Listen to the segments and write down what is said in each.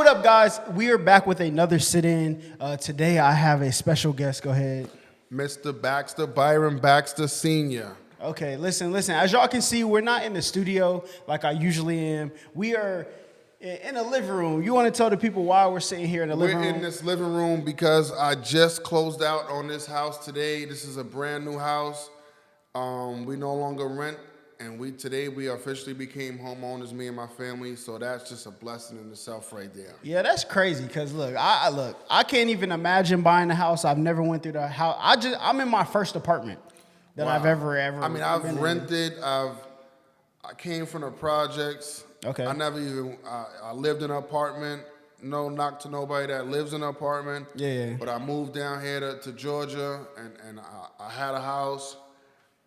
up, guys? We are back with another sit-in. Today, I have a special guest. Go ahead. Mr. Baxter, Byron Baxter Sr. Okay, listen. As y'all can see, we're not in the studio like I usually am. We are in a living room. You want to tell the people why we're sitting here in the living room? We're in this living room because I just closed out on this house today. This is a brand new house. We no longer rent. And today we officially became homeowners, me and my family. So that's just a blessing in itself right there. Yeah, that's crazy. Cause look, I can't even imagine buying a house. I've never went through the house. I'm in my first apartment that I've ever. I mean, I've rented. I came from the projects. Okay. I lived in an apartment. No knock to nobody that lives in an apartment. Yeah. But I moved down here to Georgia, and I had a house,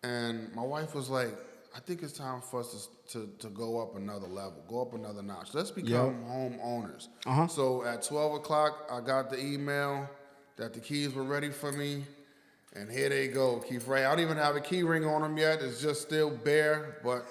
and my wife was like, I think it's time for us to go up another level, go up another notch. Let's become homeowners. So at 12 o'clock, I got the email that the keys were ready for me. And here they go, Keith Ray. I don't even have a key ring on them yet. It's just still bare, but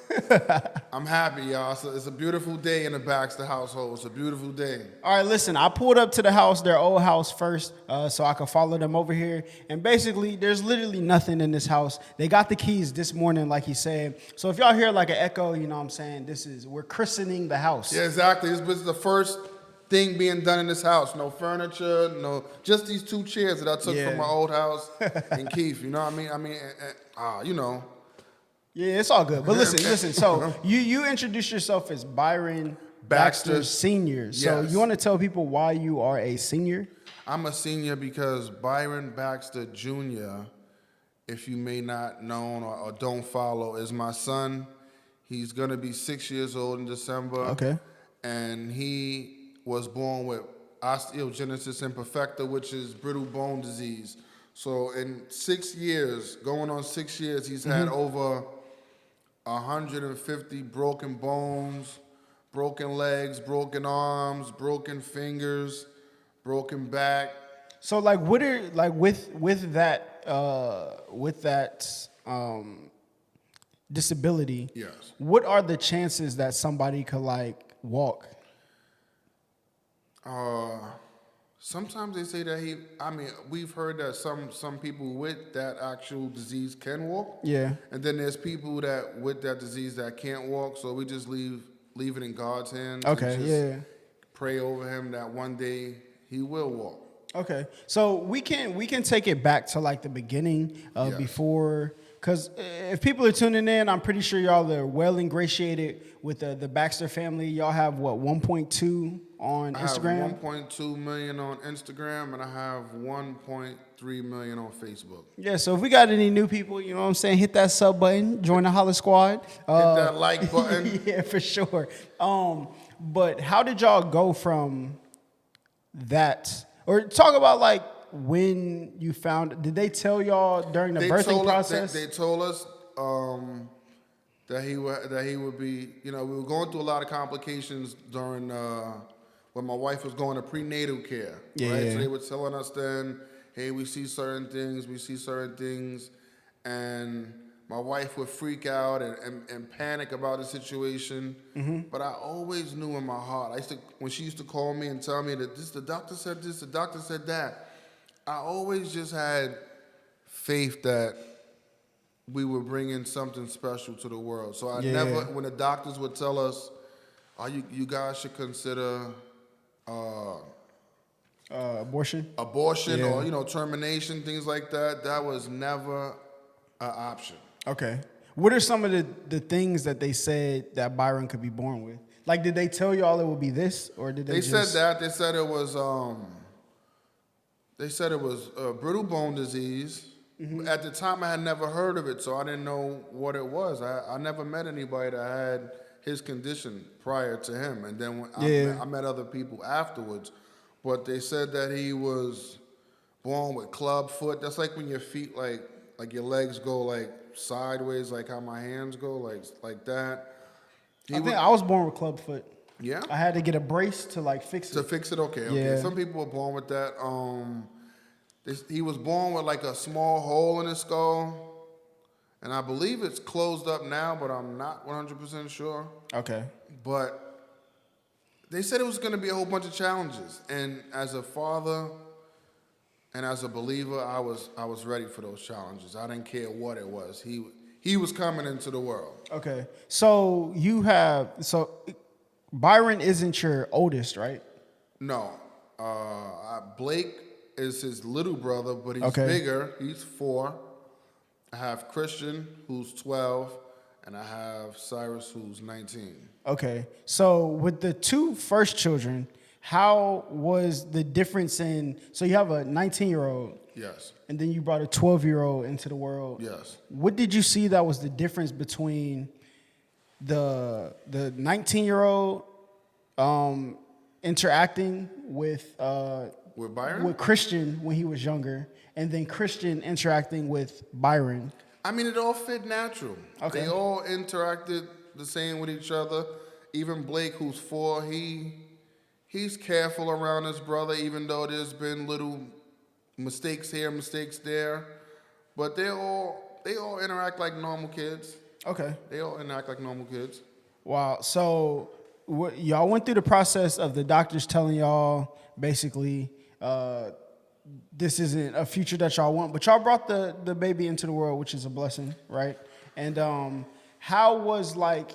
I'm happy, y'all. So it's a beautiful day in the Baxter household. It's a beautiful day. All right, listen, I pulled up to the house, their old house first, so I could follow them over here. And basically, there's literally nothing in this house. They got the keys this morning, like he said. So if y'all hear like an echo, you know what I'm saying, we're christening the house. Yeah, exactly. This was the first thing being done in this house. No furniture, just these two chairs that I took from my old house and Keith. You know what I mean? You know. Yeah, it's all good. But listen. So you introduced yourself as Byron Baxter Sr. So you want to tell people why you are a senior? I'm a senior because Byron Baxter Jr., if you may not know or don't follow, is my son. He's going to be 6 years old in December. Okay. And he was born with osteogenesis imperfecta, which is brittle bone disease. So in 6 years, going on 6 years, he's had over 150 broken bones, broken legs, broken arms, broken fingers, broken back. So like, what are like with that disability? Yes. What are the chances that somebody could like walk? Sometimes they say that we've heard that some people with that actual disease can walk. Yeah. And then there's people that with that disease that can't walk, so we just leave it in God's hands. Okay, and yeah. Pray over him that one day he will walk. Okay. So we can take it back to like the beginning before, because if people are tuning in, I'm pretty sure y'all are well ingratiated with the Baxter family. Y'all have what, 1.2 on Instagram? I have 1.2 million on Instagram, and I have 1.3 million on Facebook. Yeah, so if we got any new people, you know what I'm saying, hit that sub button, join the Holla Squad. Hit that like button. Yeah, for sure. But how did y'all go from that? Or talk about like when you found, did they tell y'all during the birthing process? They told us that he would be, we were going through a lot of complications during when my wife was going to prenatal care. Yeah. Right? So they were telling us then, hey, we see certain things, and my wife would freak out and panic about the situation. But I always knew in my heart, when she used to call me and tell me that the doctor said this, the doctor said that, I always just had faith that we were bringing something special to the world. So I never, when the doctors would tell us, you guys should consider abortion or termination, things like that, that was never an option. Okay. What are some of the things that they said that Byron could be born with? Like, did they tell y'all it would be this, or did they said that. They said it was brittle bone disease. At the time, I had never heard of it, so I didn't know what it was. I never met anybody that had his condition prior to him, and then I met other people afterwards. But they said that he was born with club foot. That's like when your feet, like your legs go like sideways, like how my hands go, like that. I think I was born with club foot. Yeah? I had to get a brace to like fix it. To fix it, okay. Yeah. Some people were born with that. He was born with like a small hole in his skull, and I believe it's closed up now, but I'm not 100% sure. Okay. But They said it was going to be a whole bunch of challenges, and as a father and as a believer, I was ready for those challenges. I didn't care what it was. He was coming into the world. Okay. So Byron isn't your oldest, right? No, Blake is his little brother, but he's Okay. bigger. He's 4. I have Christian, who's 12, and I have Cyrus, who's 19. Okay. So with the 2 first children, how was the difference so you have a 19-year-old. Yes. And then you brought a 12-year-old into the world. Yes. What did you see that was the difference between the 19-year-old interacting with Byron? with Christian when he was younger, and then Christian interacting with Byron? I mean, it all fit natural. Okay. They all interacted the same with each other. Even Blake, who's 4, he's careful around his brother, even though there's been little mistakes here, mistakes there. But they all interact like normal kids. Okay. They all interact like normal kids. Wow. So y'all went through the process of the doctors telling y'all basically this isn't a future that y'all want, but y'all brought the baby into the world, which is a blessing, right? And how was like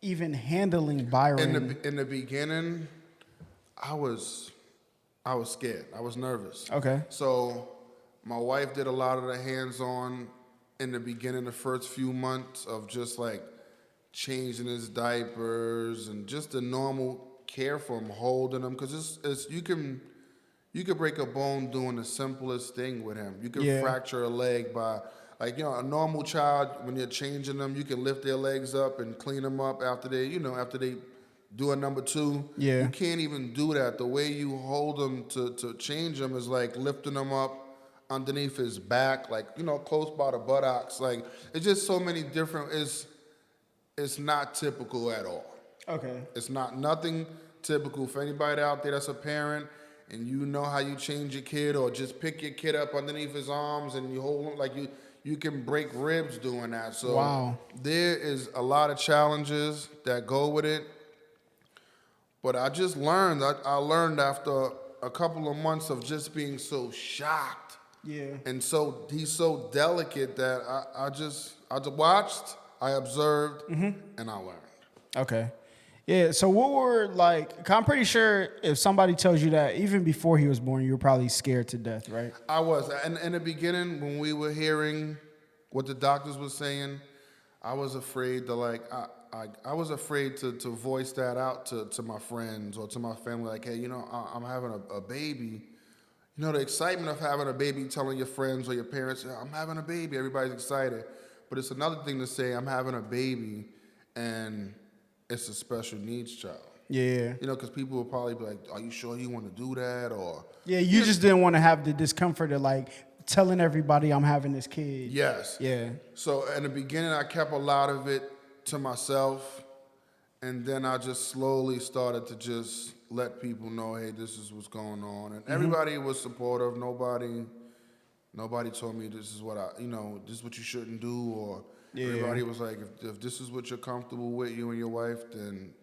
even handling Byron? In the beginning, I was scared. I was nervous. Okay. So my wife did a lot of the hands-on in the beginning, the first few months of just like changing his diapers and just the normal care for him, holding him, because you could break a bone doing the simplest thing with him. You can fracture a leg by, like, a normal child, when you're changing them, you can lift their legs up and clean them up after they do a number 2. Yeah. You can't even do that. The way you hold them to change them is like lifting them up underneath his back, like, close by the buttocks. Like, it's just so many different, it's not typical at all. Okay. It's nothing typical. For anybody out there that's a parent and you know how you change your kid, or just pick your kid up underneath his arms and you hold him, like you can break ribs doing that. So wow. There is a lot of challenges that go with it. But I just learned, I learned after a couple of months of just being so shocked. Yeah. And he's so delicate that I just watched, I observed, and I learned. Okay. Yeah, so what were like, 'cause I'm pretty sure if somebody tells you that even before he was born, you were probably scared to death, right? I was. And in the beginning, when we were hearing what the doctors were saying, I was afraid to I was afraid to voice that out to my friends or to my family, like, hey, I'm having a baby. The excitement of having a baby, telling your friends or your parents, I'm having a baby, everybody's excited. But it's another thing to say, I'm having a baby, and it's a special needs child. Yeah. Because people will probably be like, are you sure you want to do that? Or yeah, you just didn't want to have the discomfort of like telling everybody I'm having this kid. Yes. Yeah. So in the beginning, I kept a lot of it to myself, and then I just slowly started to just let people know, hey, this is what's going on. And everybody was supportive. Nobody told me this is what this is what you shouldn't do, or everybody was like, if this is what you're comfortable with, you and your wife, then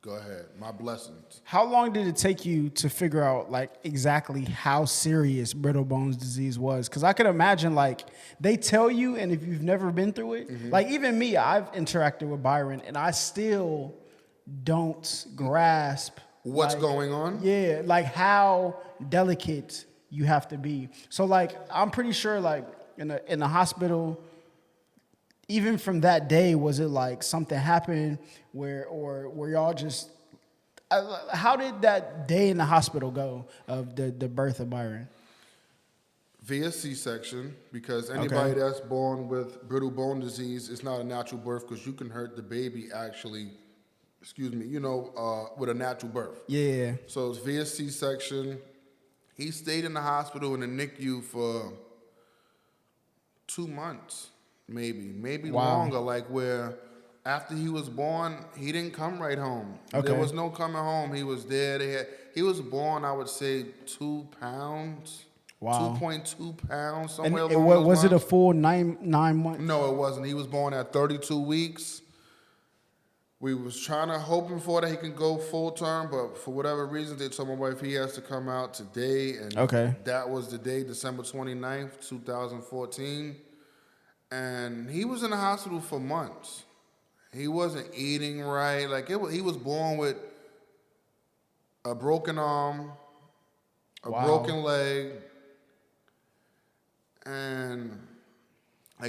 go ahead. My blessings. How long did it take you to figure out like exactly how serious brittle bone disease was? Because I could imagine like they tell you, and if you've never been through it, like even me, I've interacted with Byron, and I still don't grasp what's going on. Yeah, like how delicate you have to be. So like I'm pretty sure like in the hospital, even from that day, was it like something happened where y'all just how did that day in the hospital go of the birth of Byron? Via C-section, because anybody that's born with brittle bone disease, it's not a natural birth, because you can hurt the baby actually, with a natural birth. Yeah. So it's via C-section. He stayed in the hospital in the NICU for 2 months, maybe longer, like where after he was born, he didn't come right home. Okay. There was no coming home. He was there. He was born, I would say, 2 pounds. Wow. 2.2 pounds, somewhere And along those was it a lines. full nine months? No, it wasn't. He was born at 32 weeks. We was hoping for that he can go full term, but for whatever reason, they told my wife he has to come out today, and that was the day, December 29th, 2014. And he was in the hospital for months. He wasn't eating right. He was born with a broken arm, a broken leg, and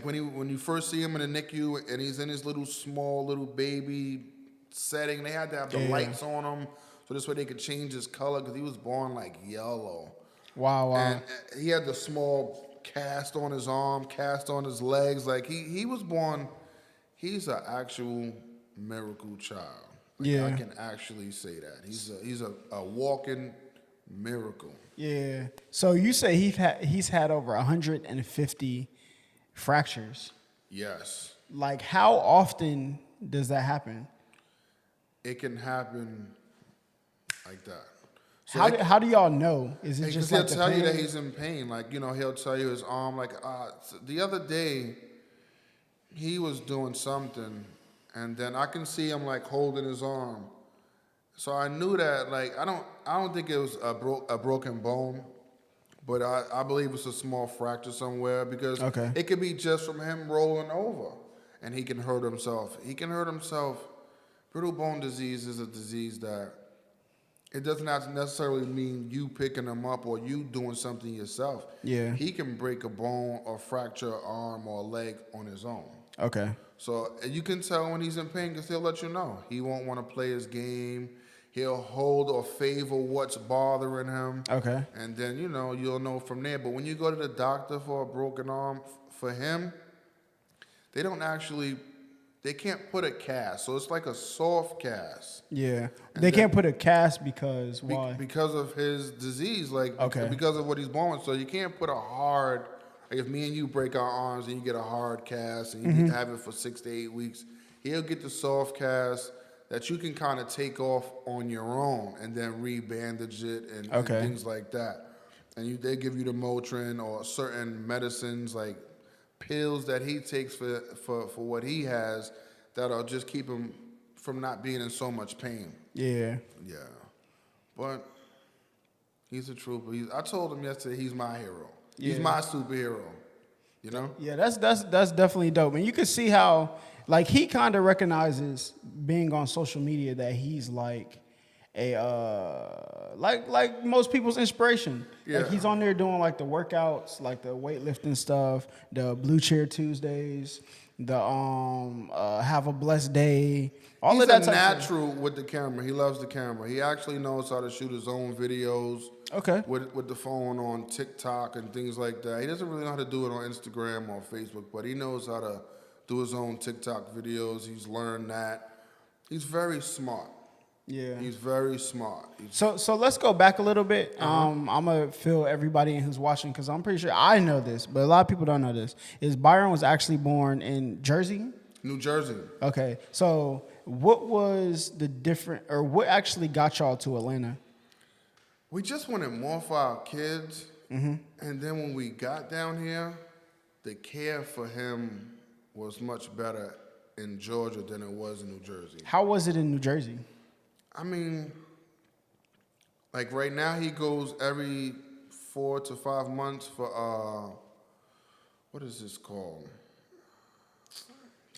when you first see him in the NICU and he's in his small little baby setting, they had to have the lights on him so this way they could change his color because he was born yellow. Wow. And he had the small cast on his arm, cast on his legs. He was born. He's an actual miracle child. I can actually say that. He's a walking miracle. Yeah. So you say he's had over 150 fractures. Yes. How often does that happen? It can happen like that. So how do y'all know? Is it just he'll the tell pain? you that he's in pain. He'll tell you his arm. The other day, he was doing something, and then I can see him holding his arm. So I knew that I don't think it was a broken bone, but I believe it's a small fracture somewhere because it could be just from him rolling over, and he can hurt himself. Brittle bone disease is a disease that it does not necessarily mean you picking him up or you doing something yourself. Yeah. He can break a bone or fracture an arm or a leg on his own. Okay. So you can tell when he's in pain because he'll let you know. He won't want to play his game. He'll hold or favor what's bothering him. Okay. And then, you'll know from there. But when you go to the doctor for a broken arm, for him, they can't put a cast. So it's like a soft cast. Yeah. They can't put a cast because why? Because of his disease, because of what he's born with. So you can't put a hard, if me and you break our arms and you get a hard cast and you have it for 6 to 8 weeks, he'll get the soft cast that you can kind of take off on your own and then re-bandage it and things like that. And they give you the Motrin or certain medicines pills that he takes for what he has that'll just keep him from not being in so much pain. Yeah. Yeah. But he's a trooper. I told him yesterday he's my hero. Yeah. He's my superhero. Yeah, that's definitely dope. And you can see how he kind of recognizes being on social media that he's like most people's inspiration. Yeah. He's on there doing the workouts, the weightlifting stuff, the Blue Chair Tuesdays, the Have a Blessed Day. He's a natural with the camera. He loves the camera. He actually knows how to shoot his own videos. Okay. With the phone on TikTok and things like that. He doesn't really know how to do it on Instagram or Facebook, but he knows how to do his own TikTok videos. He's learned that. He's very smart. Yeah. He's very smart. So let's go back a little bit. I'm going to fill everybody in who's watching because I'm pretty sure I know this, but a lot of people don't know this. Byron was actually born in Jersey? New Jersey. Okay. So what was what actually got y'all to Atlanta? We just wanted more for our kids. And then when we got down here, the care for him was much better in Georgia than it was in New Jersey. How was it in New Jersey? I mean, right now he goes every 4 to 5 months for, what is this called?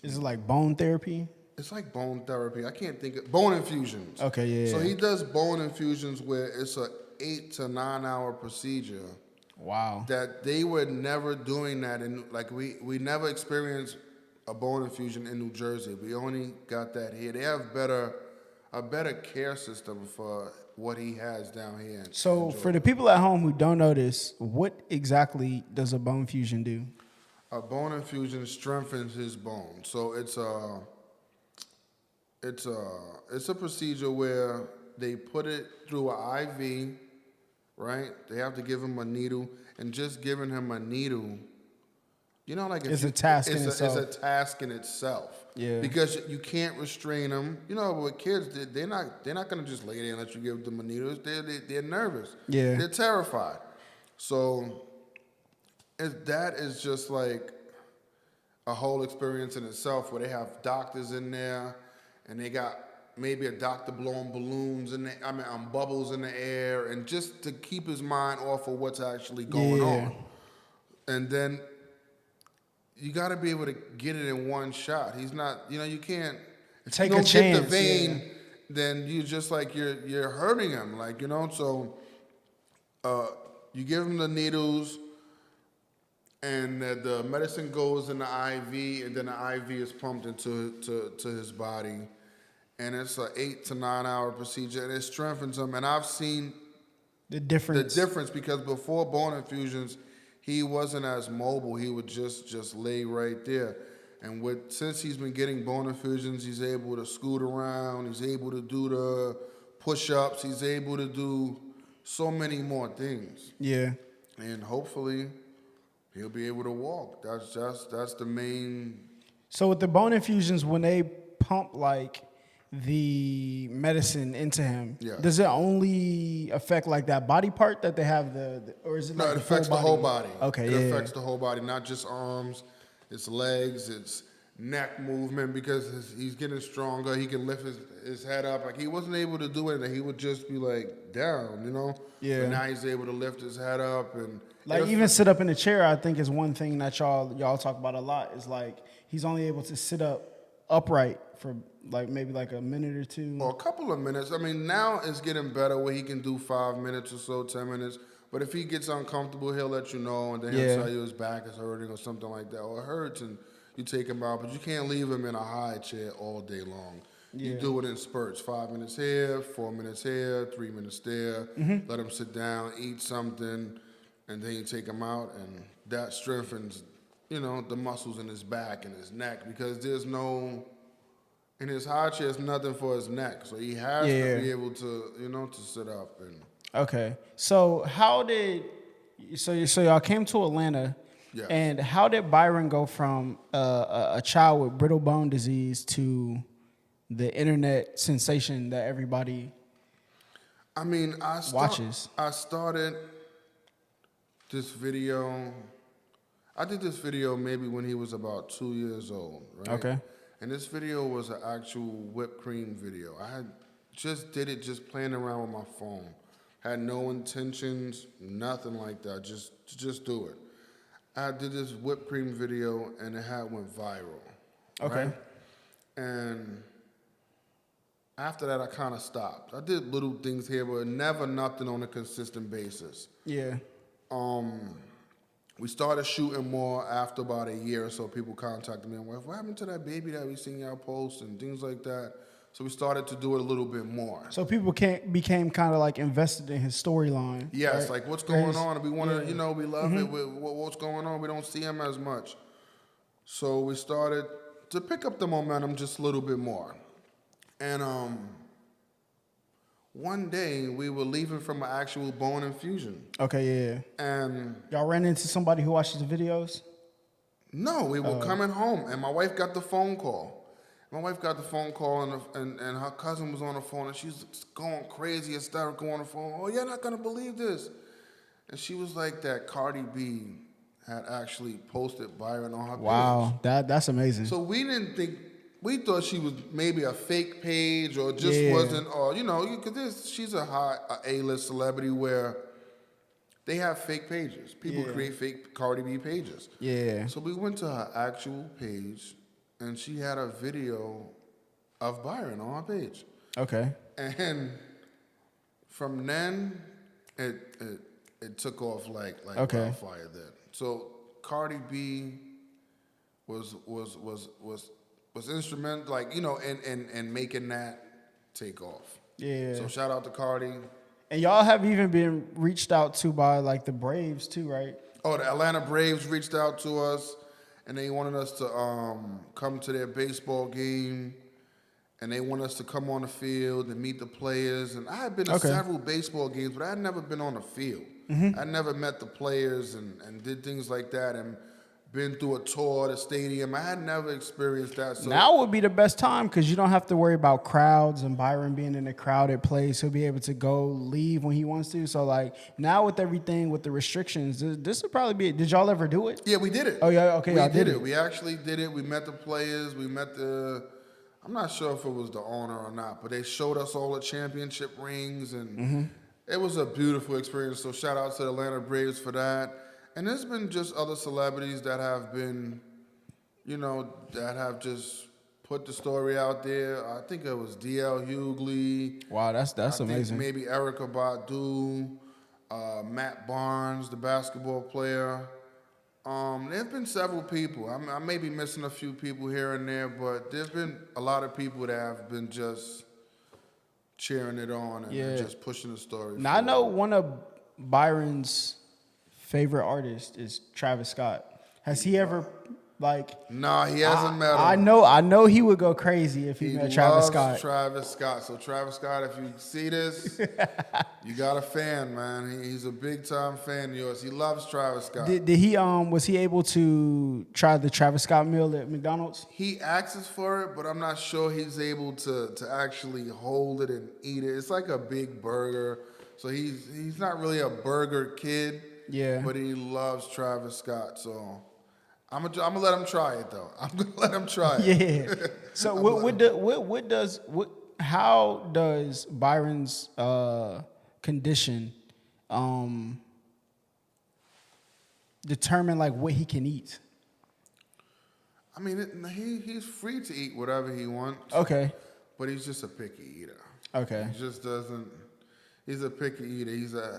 Is it bone therapy? It's like bone therapy. I can't think of, bone infusions. Okay, yeah. So he does bone infusions where it's a 8 to 9 hour procedure. Wow. That they were never doing that. And we never experienced a bone infusion in New Jersey. We only got that here. They have a better care system for what he has down here. So for the people at home who don't know this, what exactly does a bone fusion do? A bone infusion strengthens his bone. So it's a procedure where they put it through an IV, right? They have to give him a needle, and just giving him a needle, it's a task in itself. It's a task in itself. Yeah. Because you can't restrain them. With kids, they're not gonna just lay there and let you give them a needle. They're nervous. Yeah. They're terrified. So that is just a whole experience in itself, where they have doctors in there, and they got maybe a doctor blowing balloons in bubbles in the air, and just to keep his mind off of what's actually going on. And then you got to be able to get it in one shot. He's not, you can't. If Take you don't a chance. get the vein, then you just like you're hurting him, So you give him the needles, and the medicine goes in the IV, and then the IV is pumped into his body, and it's an 8 to 9 hour procedure, and it strengthens him. And I've seen the difference because before bone infusions, he wasn't as mobile. He would just lay right there. And since he's been getting bone infusions, he's able to scoot around. He's able to do the push-ups. He's able to do so many more things. Yeah. And hopefully, he'll be able to walk. That's the main. So with the bone infusions, when they pump like the medicine into him, does it only affect like that body part that they have or is it like it affects the whole body? Okay, it affects the whole body, not just arms. It's legs, it's neck movement, because he's getting stronger. He can lift his head up. Like, he wasn't able to do it, and he would just be like down, Yeah. But now he's able to lift his head up, and like even sit up in a chair. I think is one thing that y'all talk about a lot. Is like he's only able to sit upright for like maybe like a minute or two, or a couple of minutes. I mean, now it's getting better where he can do 5 minutes or so, 10 minutes. But if he gets uncomfortable, he'll let you know, and then he'll tell you his back is hurting or something like that, or it hurts, and you take him out. But you can't leave him in a high chair all day long. You do it in spurts: 5 minutes here, 4 minutes here, 3 minutes there. Let him sit down, eat something, and then you take him out, and that strengthens, the muscles in his back and his neck, because there's no. In his high chair, there's nothing for his neck, so he has to be able to, to sit up and. Okay, so y'all came to Atlanta, and how did Byron go from a child with brittle bone disease to the internet sensation that everybody watches? I started this video. I did this video maybe when he was about 2 years old, right? Okay. And this video was an actual whipped cream video. I had just did it just playing around with my phone. Had no intentions, nothing like that. Just do it. I did this whipped cream video, and it went viral. Okay. Right? And after that, I kind of stopped. I did little things here, but never nothing on a consistent basis. Yeah. We started shooting more after about a year or so. People contacted me and went, "What happened to that baby that we seen y'all post?" and things like that. So we started to do it a little bit more. So people became kind of like invested in his storyline. Yes, right? like what's going on? And we want to, we love it. What's going on? We don't see him as much. So we started to pick up the momentum just a little bit more. And one day we were leaving from an actual bone infusion. Okay, yeah. And y'all ran into somebody who watches the videos? No, we were coming home, and my wife got the phone call. My wife got the phone call, and her cousin was on the phone, and she's going crazy, hysterical on the phone. "Oh, you're not going to believe this." And she was like that Cardi B had actually posted Byron on her page. Wow, that's amazing. So we didn't think, we thought she was maybe a fake page or just wasn't, or, because she's a A-list celebrity where they have fake pages. People create fake Cardi B pages. Yeah. So we went to her actual page, and she had a video of Byron on her page. Okay. And from then, it took off like wildfire then. So Cardi B was instrumental, in making that take off. Yeah. So shout out to Cardi. And y'all have even been reached out to by like the Braves too, right? Oh, the Atlanta Braves reached out to us. And they wanted us to come to their baseball game, and they want us to come on the field and meet the players. And I had been to several baseball games, but I had never been on the field. I never met the players and did things like that, and been through a tour of the stadium. I had never experienced that. So now would be the best time because you don't have to worry about crowds and Byron being in a crowded place. He'll be able to go leave when he wants to. So like now with everything with the restrictions, this would probably be it. Did y'all ever do it? Yeah, we did it. Oh yeah, okay, we y'all did it. We actually did it. We met the players. We met the I'm not sure if it was the owner or not, but they showed us all the championship rings, and it was a beautiful experience. So shout out to the Atlanta Braves for that. And there's been just other celebrities that have been, that have just put the story out there. I think it was 𝐷𝐷. Wow, that's I amazing. think maybe Erykah Badu, Matt Barnes, the basketball player. There have been several people. I may be missing a few people here and there, but there's been a lot of people that have been just cheering it on and just pushing the story. Now, I know one of Byron's favorite artists is Travis Scott. Has he ever, No, he hasn't met him. I know he would go crazy if he met Travis Scott. Travis Scott. So Travis Scott, if you see this, you got a fan, man. He's a big time fan of yours. He loves Travis Scott. Did he was he able to try the Travis Scott meal at McDonald's? He asks for it, but I'm not sure he's able to actually hold it and eat it. It's like a big burger. So he's not really a burger kid. Yeah. But he loves Travis Scott, so I'm gonna let him try it though. I'm gonna let him try it. Yeah. So how does Byron's condition determine what he can eat? I mean, he's free to eat whatever he wants. Okay. But he's just a picky eater. Okay. He just doesn't. He's a picky eater.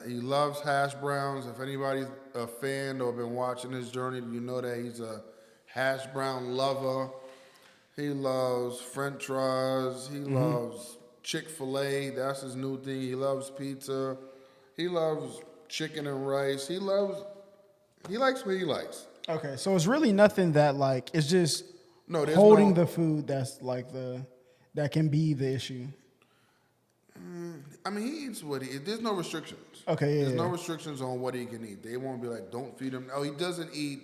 He loves hash browns. If anybody's a fan or been watching his journey, you know that he's a hash brown lover. He loves French fries. He loves Chick-fil-A. That's his new thing. He loves pizza. He loves chicken and rice. He likes what he likes. Okay, so it's really nothing that it's just holding the food that's that can be the issue. I mean, he eats what he. There's no restrictions. Okay, yeah. There's no restrictions on what he can eat. They won't be like, don't feed him. Oh, he doesn't eat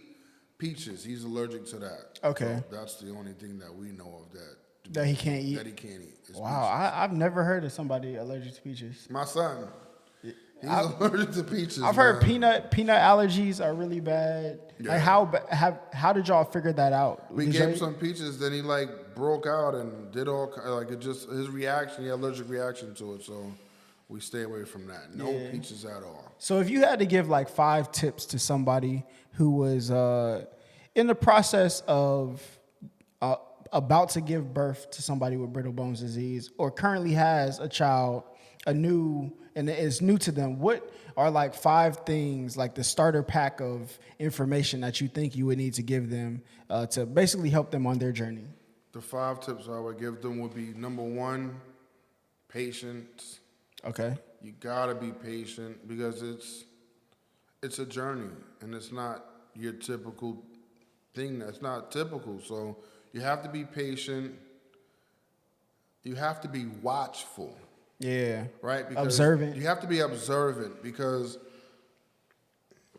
peaches. He's allergic to that. Okay. So that's the only thing that we know of that he can't eat. That he can't eat. Wow, I've never heard of somebody allergic to peaches. My son. He's allergic to peaches. I've heard peanut allergies are really bad. Yeah. How did y'all figure that out? We gave him some peaches, then he broke out and did all his reaction. He had allergic reaction to it, so we stay away from that. No peaches at all. So if you had to give 5 tips to somebody who was in the process of about to give birth to somebody with brittle bone disease, or currently has a child, and it's new to them, what are 5 things, the starter pack of information that you think you would need to give them to basically help them on their journey? The 5 tips I would give them would be, number 1, patience. Okay. You gotta be patient because it's a journey and it's not your typical thing. That's not typical. So you have to be patient. You have to be watchful. Yeah. Right? Because observant. You have to be observant because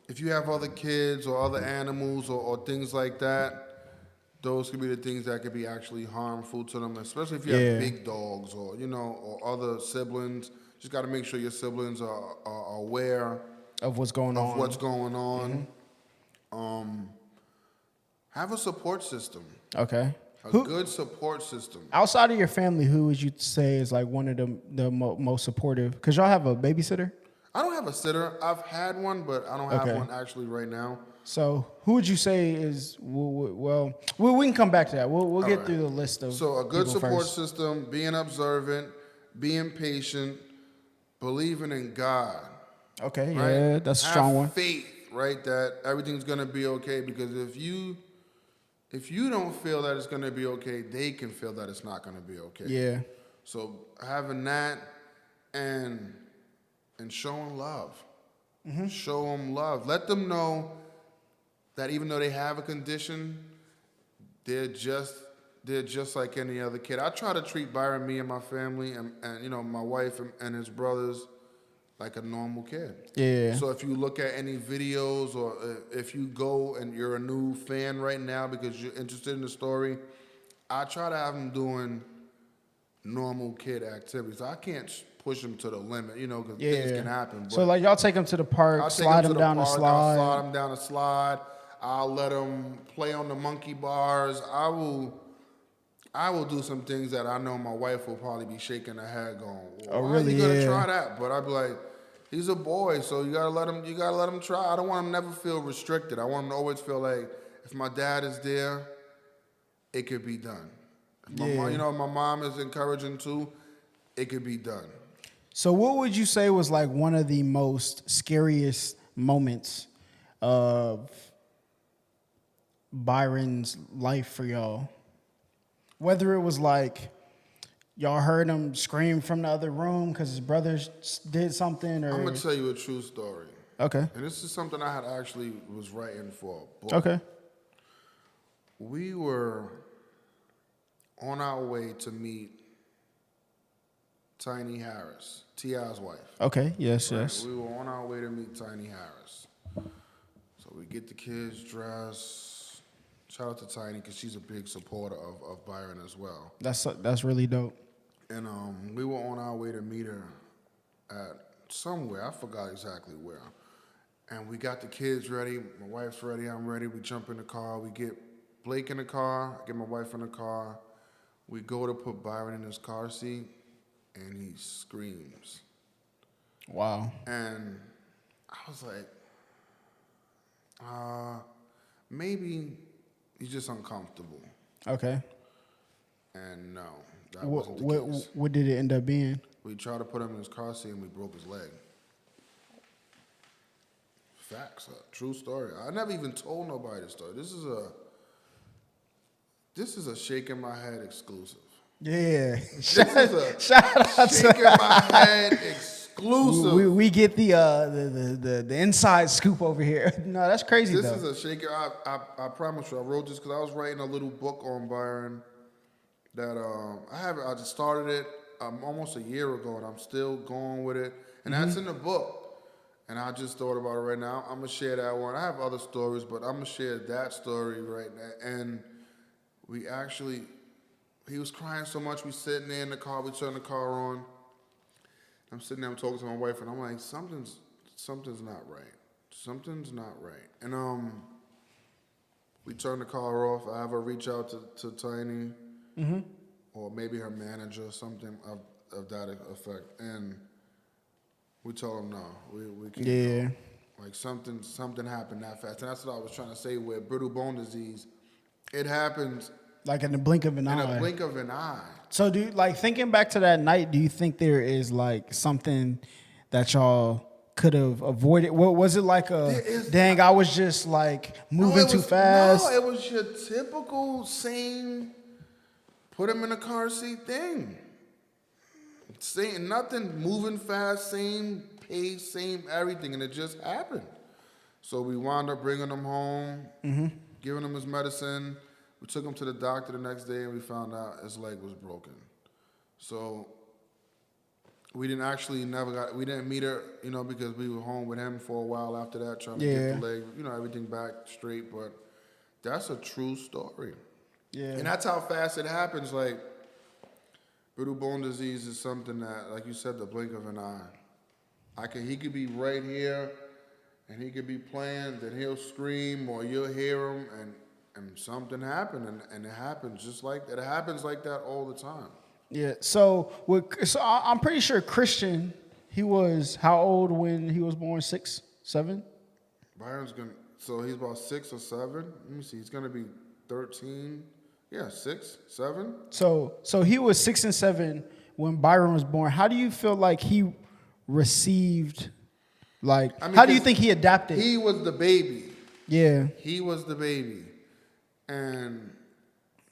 if you have other kids or other animals or things like that, those could be the things that could be actually harmful to them, especially if you have big dogs or or other siblings. Just got to make sure your siblings are aware of what's going on. Have a support system. Okay. A good support system. Outside of your family, who would you say is one of the most supportive? Because y'all have a babysitter? I don't have a sitter. I've had one, but I don't have one actually right now. So who would you say is, well, we can come back to that. We'll get through the list of So a good support first. system, being observant, being patient, believing in God. Okay, right? yeah, that's a strong one. Have faith, right, that everything's going to be okay, because if you don't feel that it's going to be okay, they can feel that it's not going to be okay. Yeah. So having that and showing love. Mm-hmm. Show them love. Let them know that even though they have a condition, they're just like any other kid. I try to treat Byron, me and my family, and my wife and his brothers like a normal kid. Yeah. So if you look at any videos, or if you go and you're a new fan right now because you're interested in the story, I try to have them doing normal kid activities. I can't push them to the limit, because things can happen. But so y'all take them to the park, slide them down the slide. I'll slide them down the slide. I'll let them play on the monkey bars. I will I will do some things that I know my wife will probably be shaking her head, going, Oh, "Why really? are you gonna Yeah. try that?" But I'd be like, "He's a boy, so you gotta let him. You gotta let him try." I don't want him to never feel restricted. I want him to always feel like if my dad is there, it could be done. If my mom, my mom is encouraging too. It could be done. So what would you say was like one of the most scariest moments of Byron's life for y'all? Whether it was like y'all heard him scream from the other room because his brothers did something, or I'm gonna tell you a true story. Okay. And this is something I had actually was writing for a book. Okay. We were on our way to meet Tiny Harris, T.I.'s wife. Okay. Yes. Right? Yes. We were on our way to meet Tiny Harris. So we get the kids dressed. Shout out to Tiny because she's a big supporter of Byron as well. That's really dope. And we were on our way to meet her at somewhere. I forgot exactly where. And we got the kids ready. My wife's ready. I'm ready. We jump in the car. We get Blake in the car. I get my wife in the car. We go to put Byron in his car seat, and he screams. Wow. And I was like, maybe he's just uncomfortable. Okay. And no, that wasn't the case. What did it end up being? We tried to put him in his car seat, and we broke his leg. Facts, true story. I never even told nobody this story. This is a shaking my head exclusive. Yeah. Shout out shaking my head exclusive. We get the inside scoop over here. No, that's crazy. This though. is a shaking. I promise you, I wrote this because I was writing a little book on Byron that I just started it almost a year ago, and I'm still going with it, and that's in the book. And I just thought about it right now. I'm gonna share that one. I have other stories, but I'm gonna share that story right now. And he was crying so much. We sitting there in the car. We turned the car on. I'm sitting there. I'm talking to my wife, and I'm like, something's not right. Something's not right. And we turn the car off. I have her reach out to Tiny, or maybe her manager, or something of that effect, and we told him no, we can't. Yeah. Go. Like something happened that fast, and that's what I was trying to say. With brittle bone disease, it happens Like in the blink of an eye. in a blink of an eye. So thinking back to that night, do you think there is like something that y'all could have avoided? What was it like? Dang, I was just like moving too fast. No, it was your typical same. Put him in a car seat thing. Same, nothing moving fast, same pace, same everything, and it just happened. So we wound up bringing him home, giving him his medicine. We took him to the doctor the next day, and we found out his leg was broken. So we didn't meet her, because we were home with him for a while after that, trying to get the leg, everything back straight. But that's a true story. Yeah. And that's how fast it happens. Like, brittle bone disease is something that, like you said, the blink of an eye. He could be right here, and he could be playing, then he'll scream, or you'll hear him, and something happened, and it happens just like that. It happens like that all the time. Yeah. So I'm pretty sure Christian, he was how old when he was born? 6, 7? Byron's so he's about 6 or 7. Let me see. He's gonna be 13. Yeah, 6, 7. So he was 6 and 7 when Byron was born. How do you feel like he received? How do you think he adapted? He was the baby. Yeah. He was the baby, and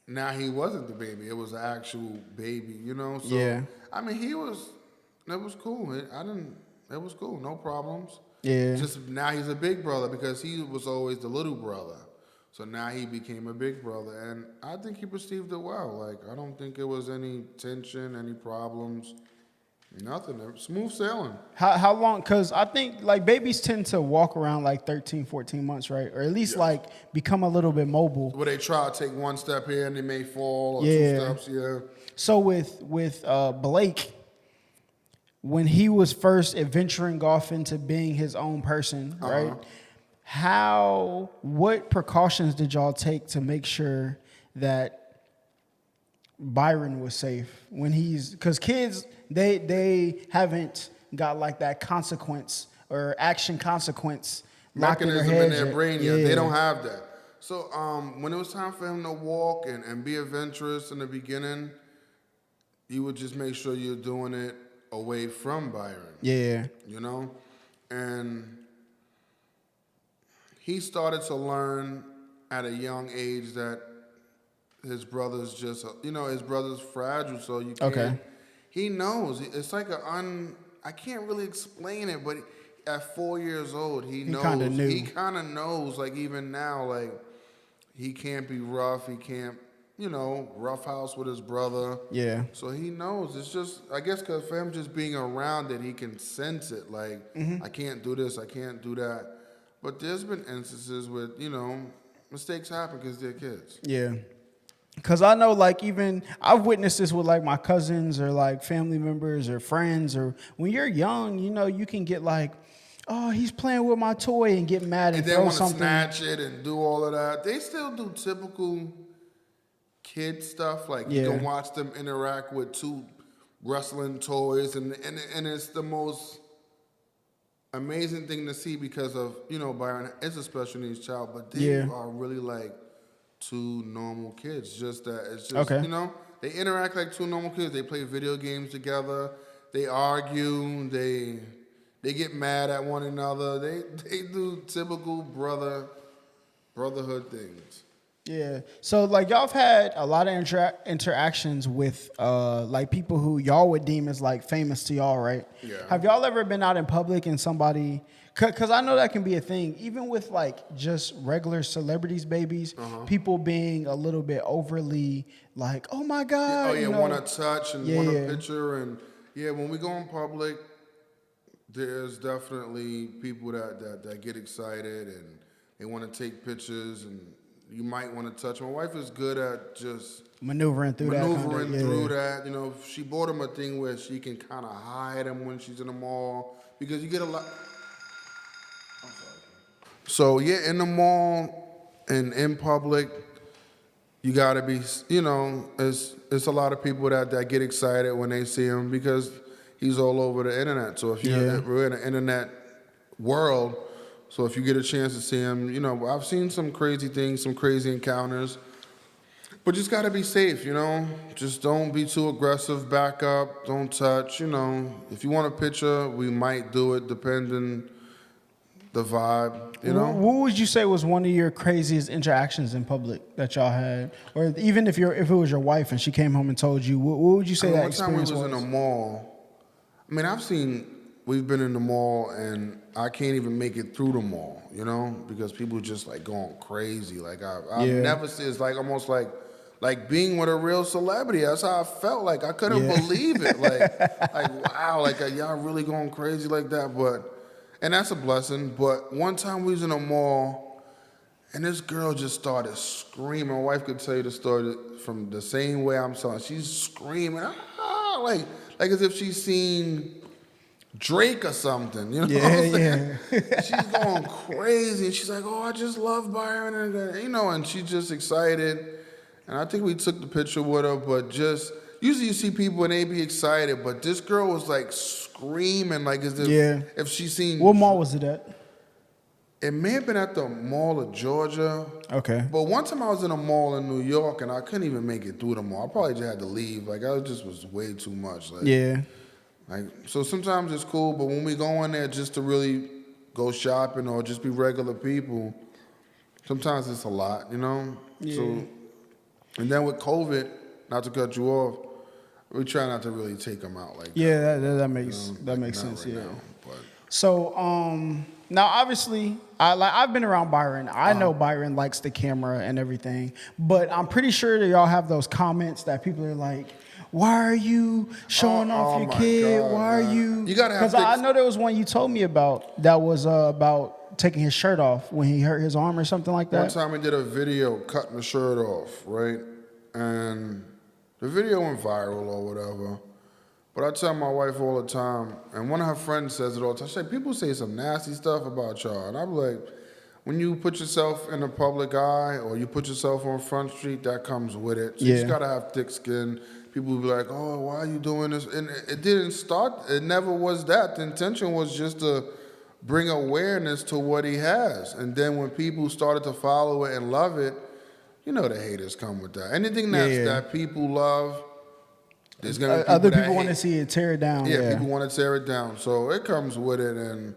now he wasn't the baby. It was an actual baby, So yeah. It was cool. It was cool. No problems. Yeah. Just now he's a big brother because he was always the little brother. So now he became a big brother, and I think he perceived it well. I don't think there was any tension, any problems, nothing. Smooth sailing. How long? Because I think babies tend to walk around 13, 14 months, right? Or at least become a little bit mobile. Where they try to take one step here and they may fall, or 2 steps, yeah. So with Blake, when he was first adventuring off into being his own person, right? What precautions did y'all take to make sure that Byron was safe when because kids they haven't got like that consequence or action consequence locked in their mechanism in heads. their brain yet. They don't have that. So when it was time for him to walk and be adventurous in the beginning, you would just make sure you're doing it away from Byron. Yeah. You know? And he started to learn at a young age that his brother's just, his brother's fragile, so you can't. Okay. He knows. It's like I can't really explain it, but at 4 years old, he knows. Kinda knew. He kind of knows, like even now, like he can't be rough. He can't, roughhouse with his brother. Yeah. So he knows. It's just, I guess, because for him just being around it, he can sense it. Like, I can't do this, I can't do that. But there's been instances with, mistakes happen because they're kids. Yeah. Because I know, like, even I've witnessed this with, like, my cousins or, like, family members or friends. Or when you're young, you can get, like, oh, he's playing with my toy and get mad and they throw want to something. snatch it and do all of that. They still do typical kid stuff. Like, you can watch them interact with two wrestling toys. And it's the most amazing thing to see because of, Byron is a special needs child. But they are really, like, two normal kids. Just that it's just, they interact like two normal kids. They play video games together. They argue. They get mad at one another. They do typical brotherhood things. Yeah. So, like, y'all have had a lot of interactions with, like, people who y'all would deem as, like, famous to y'all, right? Yeah. Have y'all ever been out in public and somebody... Because I know that can be a thing. Even with, like, just regular celebrities' babies, people being a little bit overly, like, oh, my God. Want to touch and want a picture. And, when we go in public, there's definitely people that get excited and they want to take pictures and you might want to touch. My wife is good at just maneuvering through that. She bought him a thing where she can kind of hide him when she's in the mall because you get a lot. So in the mall and in public, you gotta be, it's a lot of people that get excited when they see him because he's all over the internet. So if we're in an internet world, so if you get a chance to see him, I've seen some crazy things, some crazy encounters, but just gotta be safe, Just don't be too aggressive, back up, don't touch, If you want a picture, we might do it depending the vibe, What would you say was one of your craziest interactions in public that y'all had? Or even if it was your wife and she came home and told you, what would you say that experience was? One time we was in a mall. We've been in the mall and I can't even make it through the mall, because people just like going crazy. Like I've never seen, it's like almost like being with a real celebrity. That's how I felt. Like I couldn't believe it. Like wow, like y'all really going crazy like that. And that's a blessing. But one time we was in a mall, and this girl just started screaming. My wife could tell you the story from the same way I'm telling. She's screaming, like as if she's seen Drake or something. You know what I'm saying? She's going crazy. And she's like, oh, I just love Byron. And she's just excited. And I think we took the picture with her, but just... Usually you see people and they be excited, but this girl was like screaming like as if she seen... What mall was it at? It may have been at the Mall of Georgia. Okay. But one time I was in a mall in New York and I couldn't even make it through the mall. I probably just had to leave. Like I just was way too much. So sometimes it's cool, but when we go in there just to really go shopping or just be regular people, sometimes it's a lot, Yeah. So, and then with COVID, not to cut you off, we try not to really take them out like that. Yeah, that makes sense. Right yeah. now, but. So now obviously I've been around Byron. I know Byron likes the camera and everything, but I'm pretty sure that y'all have those comments that people are like, "Why are you showing off your kid? God, Why are you?" You gotta have. Because I know there was one you told me about that was about taking his shirt off when he hurt his arm or something like that. One time we did a video cutting the shirt off, right, and the video went viral or whatever. But I tell my wife all the time, and one of her friends says it all the time. She say, people say some nasty stuff about y'all. And I'm like, when you put yourself in the public eye or you put yourself on Front Street, that comes with it. So you just gotta have thick skin. People will be like, "Oh, why are you doing this?" And it didn't start. It never was that. The intention was just to bring awareness to what he has. And then when people started to follow it and love it, you know the haters come with that. Anything that people love, there's gonna be people other that people want to hate. see it tear it down. Yeah, people want to tear it down. So it comes with it, and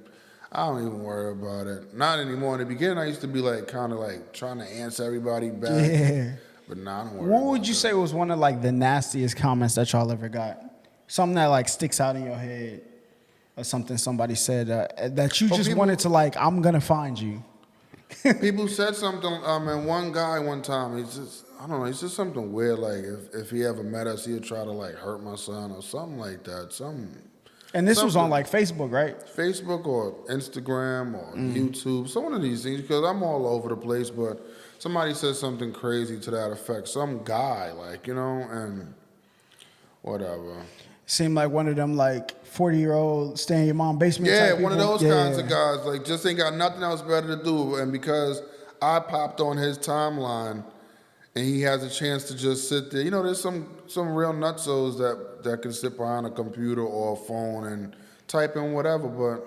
I don't even worry about it. Not anymore. In the beginning, I used to be like kind of like trying to answer everybody back. Yeah. But now I don't worry. What would you say was one of like the nastiest comments that y'all ever got? Something that like sticks out in your head, or something somebody said that you just wanted to like, I'm gonna find you. People said something, and one guy one time, he's just, I don't know, he said something weird, like if he ever met us, he'd try to like hurt my son or something like that. And this was on like Facebook, right? Facebook or Instagram or YouTube, some one of these things, because I'm all over the place, but somebody said something crazy to that effect. Some guy, like, you know, and whatever. Seemed like one of them like 40-year-old stay in your mom's basement. Yeah, type one of people. those kinds of guys, like just ain't got nothing else better to do. And because I popped on his timeline and he has a chance to just sit there, you know, there's some real nutsos that can sit behind a computer or a phone and type in whatever, but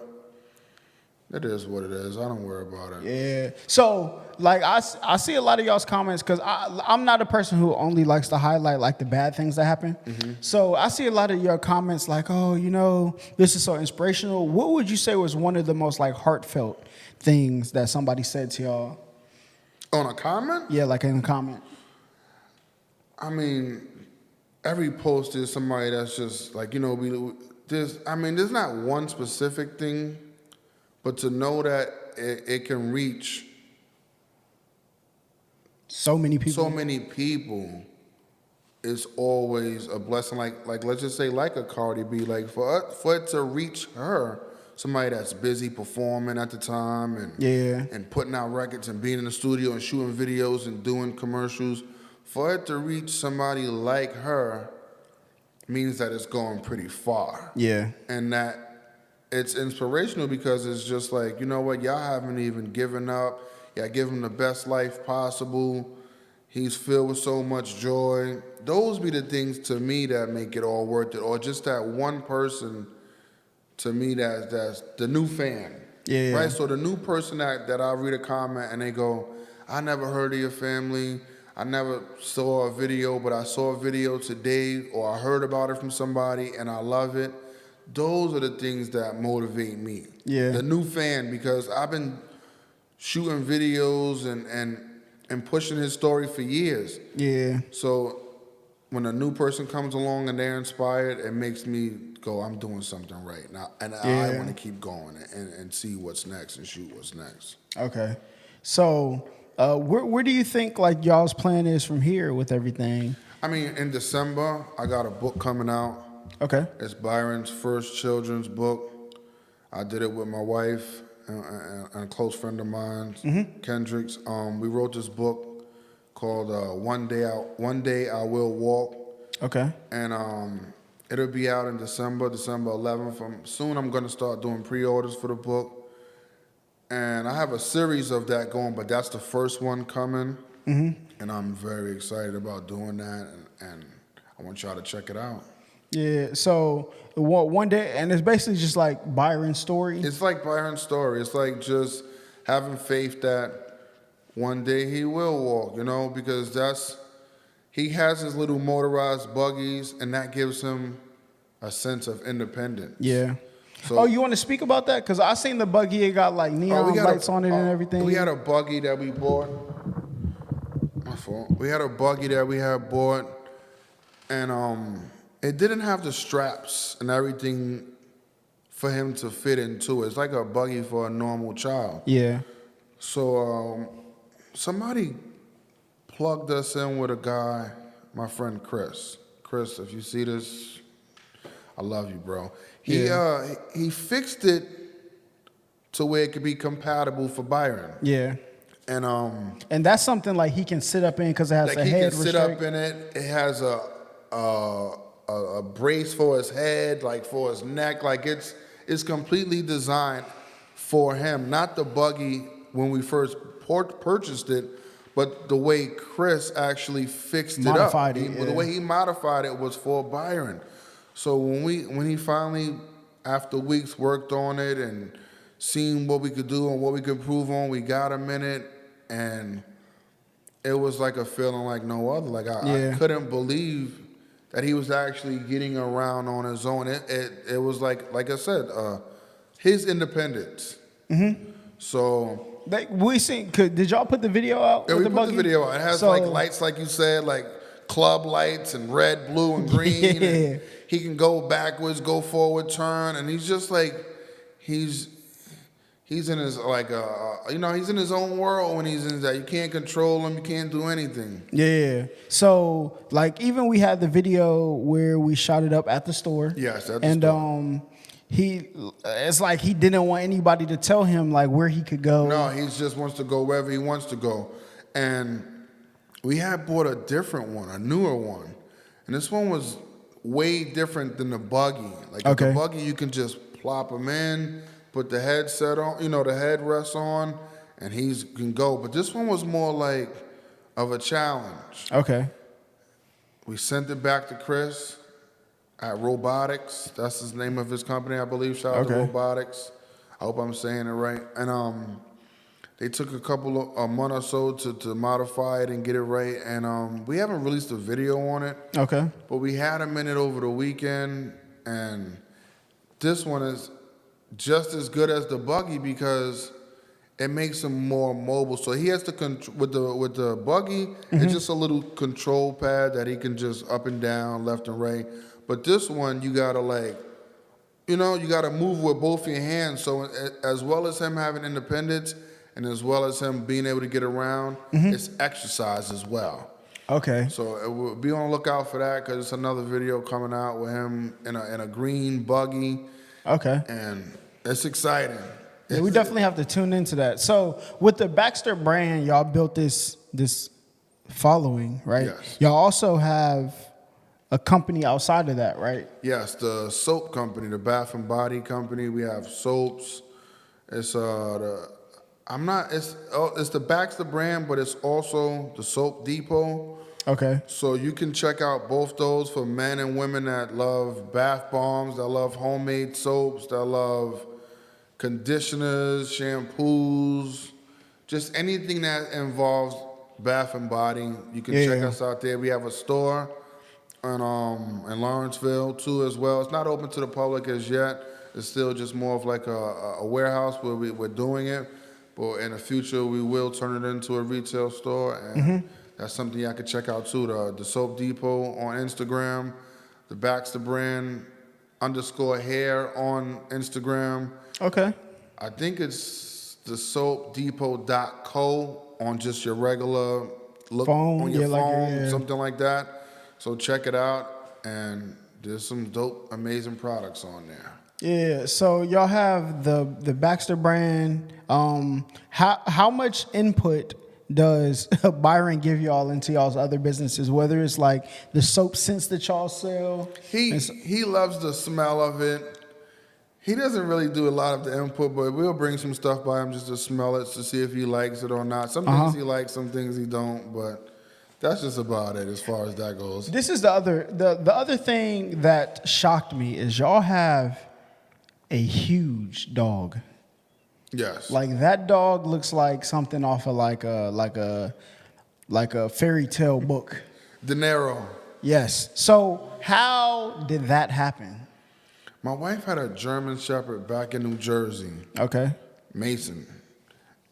it is what it is. I don't worry about it. Yeah. So, like, I see a lot of y'all's comments because I'm not a person who only likes to highlight, like, the bad things that happen. Mm-hmm. So, I see a lot of your comments like, oh, you know, this is so inspirational. What would you say was one of the most, like, heartfelt things that somebody said to y'all? On a comment? Yeah, like in a comment. I mean, every post is somebody that's just, like, you know, there's not one specific thing. But to know that it can reach so many people is always a blessing. Like let's just say like a Cardi B, like for it to reach her, somebody that's busy performing at the time and putting out records and being in the studio and shooting videos and doing commercials, for it to reach somebody like her means that it's going pretty far. Yeah. And that it's inspirational because it's just like, you know what, y'all haven't even given up. Y'all give him the best life possible. He's filled with so much joy. Those be the things to me that make it all worth it. Or just that one person, to me, that's the new fan. Yeah. Right? So the new person that I read a comment and they go, I never heard of your family. I never saw a video, but I saw a video today, or I heard about it from somebody and I love it. Those are the things that motivate me. Yeah. The new fan, because I've been shooting videos and pushing his story for years. Yeah. So when a new person comes along and they're inspired, it makes me go, I'm doing something right now. And I want to keep going and see what's next and shoot what's next. Okay. So where do you think like y'all's plan is from here with everything? I mean, in December, I got a book coming out. Okay. It's Byron's first children's book. I did it with my wife and a close friend of mine, Kendrick's. We wrote this book called One Day I Will Walk. Okay. And it'll be out in December 11th. Soon I'm going to start doing pre-orders for the book. And I have a series of that going, but that's the first one coming. And I'm very excited about doing that, and I want y'all to check it out. Yeah, so one day, and it's basically just like Byron's story. It's like Byron's story. It's like just having faith that one day he will walk, you know, because he has his little motorized buggies, and that gives him a sense of independence. Yeah. So, you want to speak about that? Because I seen the buggy, it got like neon lights on it and everything. We had a buggy that we bought. My fault. We had a buggy that we had bought, and it didn't have the straps and everything for him to fit into it. It's like a buggy for a normal child. Yeah. So somebody plugged us in with a guy, my friend Chris. Chris, if you see this, I love you, bro. He fixed it to where it could be compatible for Byron. Yeah. And that's something like he can sit up in because it has a head restraint. He can sit up in it. It has a brace for his head, like for his neck. Like it's completely designed for him, not the buggy when we first purchased it, but the way Chris actually fixed Modified it up, it, the way he modified it was for Byron. So when he finally, after weeks, worked on it and seen what we could do and what we could improve on, we got him in it, and it was like a feeling like no other. Like I couldn't believe that he was actually getting around on his own. It was like I said, his independence. So we seen. Did y'all put the video out? yeah, with we the put buggy? the video out. It has like lights, like you said, like club lights and red, blue, and green. Yeah. And he can go backwards, go forward, turn, and he's just like he's in his he's in his own world when he's in that. You can't control him. You can't do anything. Yeah. So like even we had the video where we shot it up at the store. Yes, at the store. It's like he didn't want anybody to tell him like where he could go. No, he just wants to go wherever he wants to go. And we had bought a different one, a newer one. And this one was way different than the buggy. Like the buggy, you can just plop him in, put the headset on, the headrest on, and he can go. But this one was more like of a challenge. Okay. We sent it back to Chris at Robotics. That's the name of his company, I believe. Shout out to Robotics. I hope I'm saying it right. And they took a month or so to modify it and get it right. And we haven't released a video on it. Okay. But we had him in it over the weekend. And this one is just as good as the buggy because it makes him more mobile. So he has to with the buggy, it's just a little control pad that he can just up and down, left and right. But this one, you gotta you gotta move with both your hands. So as well as him having independence and as well as him being able to get around, it's exercise as well. Okay. So be on the lookout for that because it's another video coming out with him in a green buggy. Okay. And it's exciting. Yeah, we definitely have to tune into that. So with the Baxter brand, y'all built this following, right? Yes. Y'all also have a company outside of that, right? Yes, the soap company, the Bath and Body company. We have soaps. It's it's the Baxter brand, but it's also the Soap Depot. Okay. So you can check out both those for men and women that love bath bombs, that love homemade soaps, that love conditioners, shampoos, just anything that involves bath and body. You can check us out there. We have a store in Lawrenceville too as well. It's not open to the public as yet. It's still just more of like a warehouse where we're doing it. But in the future, we will turn it into a retail store. And that's something y'all can check out too. The Soap Depot on Instagram, the Baxter brand _hair on Instagram. Okay. I think it's the soapdepot.co on just your regular phone, on your phone, something like that. So check it out, and there's some dope, amazing products on there. Yeah. So y'all have the Baxter brand. How much input does Byron give y'all into y'all's other businesses? Whether it's like the soap scents that y'all sell. He loves the smell of it. He doesn't really do a lot of the input, but we'll bring some stuff by him just to smell it to see if he likes it or not. Some things he likes, some things he don't, but that's just about it as far as that goes. This is the other thing that shocked me is y'all have a huge dog. Yes. Like that dog looks like something off of like a fairy tale book. De Niro. Yes. So how did that happen? My wife had a German Shepherd back in New Jersey. Okay. Mason.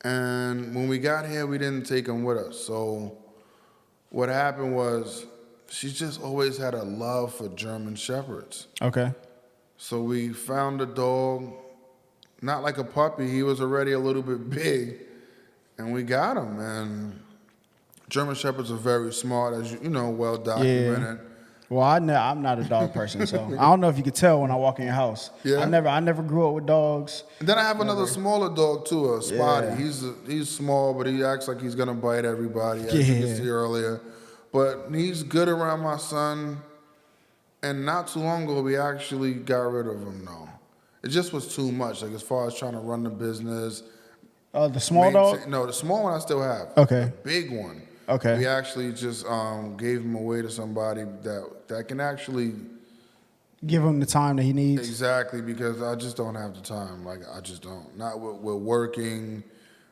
And when we got here, we didn't take him with us. So what happened was she just always had a love for German Shepherds. Okay. So we found a dog, not like a puppy. He was already a little bit big. And we got him. And German Shepherds are very smart, as you know, well documented. Yeah. Well, I'm not a dog person, so I don't know if you could tell when I walk in your house. Yeah. I never grew up with dogs. And then I have another smaller dog too, a Spotty. Yeah. He's small, but he acts like he's gonna bite everybody, as you can see earlier. But he's good around my son. And not too long ago, we actually got rid of him. Though it just was too much. Like as far as trying to run the business, The small dog? No, the small one I still have. Okay. The big one. Okay. We actually just gave him away to somebody that can actually Give him the time that he needs. exactly, because I just don't have the time. Like I just don't. Not we're working,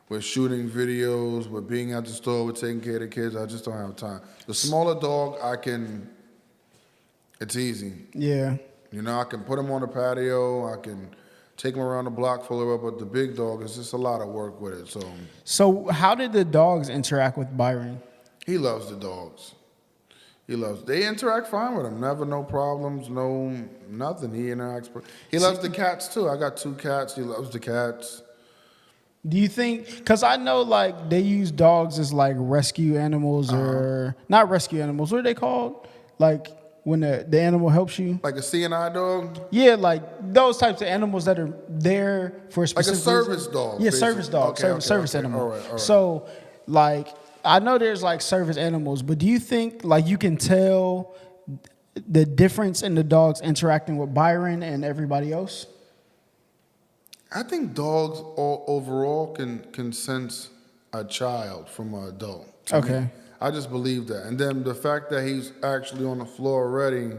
we're shooting videos, we're being at the store, we're taking care of the kids. I just don't have time. The smaller dog, it's easy. Yeah. You know, I can put him on the patio, I can take him around the block full of it, but the big dog is just a lot of work with it. So how did the dogs interact with Byron? He loves the dogs. They interact fine with him. Never no problems, no nothing. He interacts. He loves the cats too. I got 2 cats. He loves the cats. Do you think, because I know like they use dogs as like rescue animals or not rescue animals, what are they called? Like when the animal helps you? Like a CNI dog? Yeah, like those types of animals that are there for a specific Like a service reason. dog. Yeah, basically. service dog, service animal. All right. So like I know there's like service animals, but do you think like you can tell the difference in the dogs interacting with Byron and everybody else? I think dogs overall can sense a child from an adult. To Okay. me. I just believe that. And then the fact that he's actually on the floor already,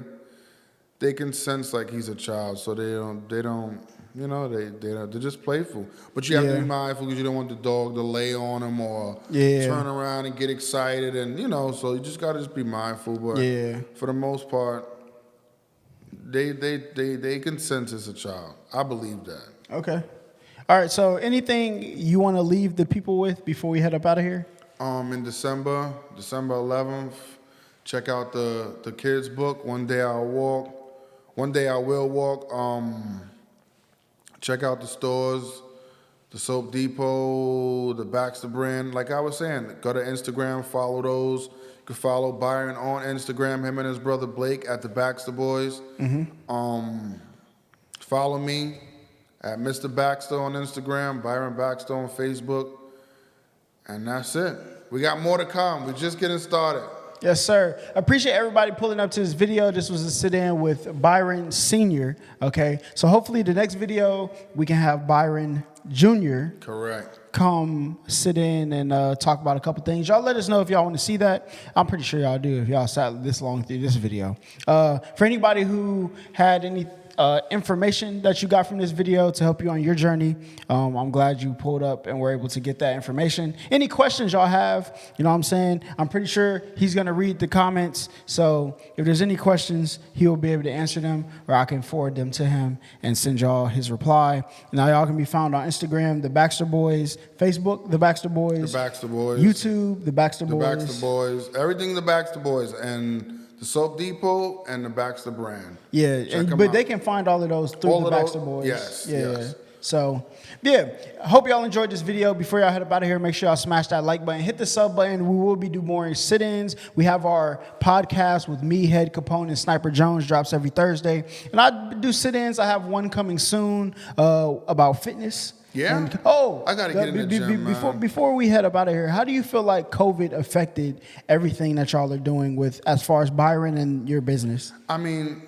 they can sense like he's a child. So they don't, you know, they're just playful. But you have to be mindful because you don't want the dog to lay on him or turn around and get excited. And, you know, so you just got to just be mindful. But for the most part, they can sense as a child. I believe that. Okay. All right. So anything you want to leave the people with before we head up out of here? In December 11th, check out the kids book. One Day I Will Walk. Check out the stores, the Soap Depot, the Baxter brand. Like I was saying, go to Instagram, follow those. You can follow Byron on Instagram, him and his brother Blake at the Baxter Boys. Follow me at Mr. Baxter on Instagram, Byron Baxter on Facebook. And that's it. We got more to come. We're just getting started. Yes, sir. Appreciate everybody pulling up to this video. This was a sit-in with Byron Sr., okay? So hopefully the next video, we can have Byron Jr. Correct. come sit in and talk about a couple things. Y'all let us know if y'all want to see that. I'm pretty sure y'all do if y'all sat this long through this video. For anybody who had any information that you got from this video to help you on your journey, I'm glad you pulled up and were able to get that information. Any questions y'all have, you know what I'm saying? I'm pretty sure he's going to read the comments. So if there's any questions, he'll be able to answer them, or I can forward them to him and send y'all his reply. Now y'all can be found on Instagram, The Baxter Boys, Facebook, The Baxter Boys, The Baxter Boys, YouTube, The Baxter Boys. The Baxter Boys, everything The Baxter Boys, and the Soap Depot and the Baxter brand. Yeah, but they can find all of those through the Baxter Boys. Yes, yeah. yes. So, yeah, hope y'all enjoyed this video. Before y'all head up out of here, make sure y'all smash that like button, hit the sub button. We will be doing more sit-ins. We have our podcast with me, Head Capone, and Sniper Jones, drops every Thursday. And I do sit-ins. I have one coming soon about fitness. Yeah. And, I gotta get in the gym, man. Before we head up out of here, how do you feel like COVID affected everything that y'all are doing with as far as Byron and your business? I mean,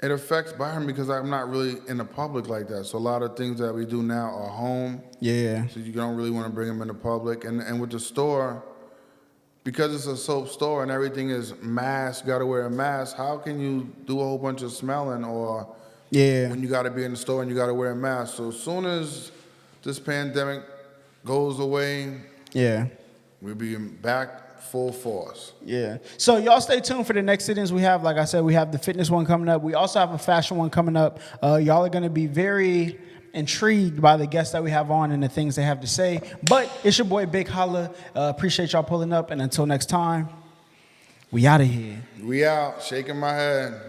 it affects Byron because I'm not really in the public like that. So a lot of things that we do now are home. Yeah. So you don't really want to bring them in the public. And with the store, because it's a soap store and everything is mask, got to wear a mask, how can you do a whole bunch of smelling or when you got to be in the store and you got to wear a mask? So as soon as this pandemic goes away, we'll be back full force. Yeah. So y'all stay tuned for the next sit-ins we have. Like I said, we have the fitness one coming up. We also have a fashion one coming up. Y'all are going to be very intrigued by the guests that we have on and the things they have to say. But it's your boy, Big Holla. Appreciate y'all pulling up. And until next time, we out of here. We out. Shaking my head.